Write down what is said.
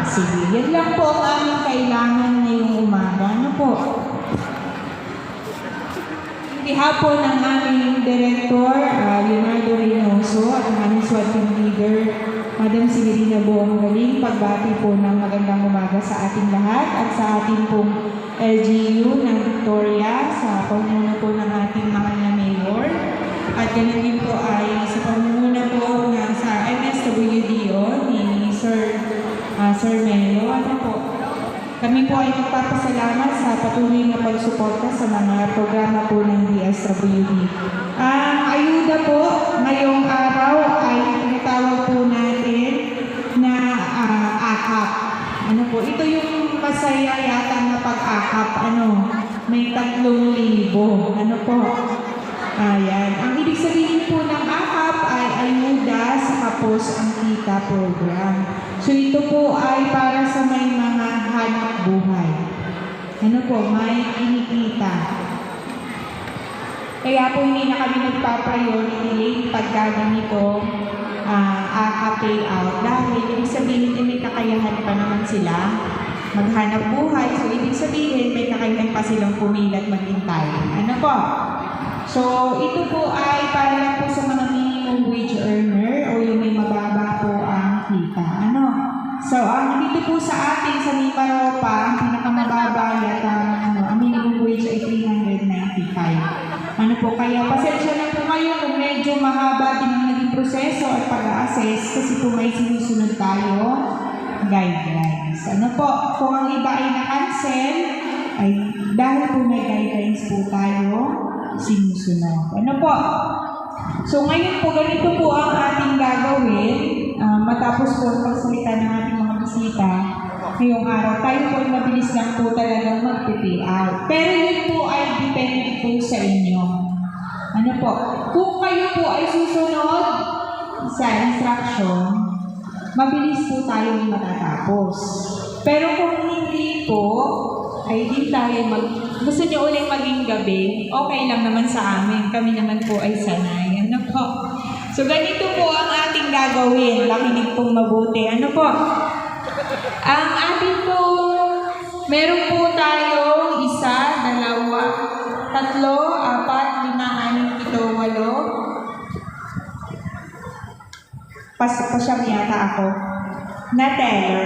Sige, yan lang po ang aming kailangan ngayong umaga. Ano po? Behalf po ng aming Director, Leonardo Reynoso, at ng aming SWAT team leader, Madam Severina Buong-Galing, pagbati po ng magandang umaga sa ating lahat at sa ating pong LGU ng Victoria, sa pamumuno po ng ating mahal na mayor. At ganun din po ay sa pamumuno po ng sa MSWDO ni Sir Melo. Ano po? Kami po ay nagpapasalamat sa patuloy na pagsuporta sa mga programa po ng DSWD. Ang ayuda po ngayong araw ay tinatawag po natin na akap. Ano po? Ito yung masaya yata na pag-akap. May 3,000. Ano po? Ayan. Ang ibig sabihin po ng akap ay ayuda sa Kapos ang Kita program. So ito po ay para sa may mga hanap buhay. Ano po, may kinikita. Kaya po hindi na kami nagpa-priority pagka ganito payout. Dahil ibig sabihin may kakayahan pa naman sila maghanap buhay. So ibig sabihin may kakayahan pa silang pumilat maghintay. Ano po? So ito po ay para lang po sa mga minimum wage earner o yung may mababa po ang kita. So, dito po sa atin, sa Mimaropa, ang pinakamababa yata ang minimum wage ay 395. Kaya pasensya na po kayo kung medyo mahaba din ang naging proseso at pag-assess kasi po may sinusunod tayo guidelines. Kung ang iba ay na-cancel, ay dahil po may guidelines po tayo sinusunod. So, ngayon po, ganito po ang ating gagawin. Matapos po ang pagsalita ng ating mga bisita ngayong araw, tayo po ay mabilis lang po talagang mag-pay out. Pero yun po ay depende po sa inyo. Kung kayo po ay susunod sa instruction, mabilis po tayo matatapos. Pero kung hindi po, ay di tayo gusto nyo ulit maging gabi, okay lang naman sa amin. Kami naman po ay sanay. So, ganito po ang ating gagawin. Makinig pong mabuti. Ang ating po, meron po tayo 1, 2, 3, 4, 5, 6, 7, 8. Pasyam yata ako. Na teller.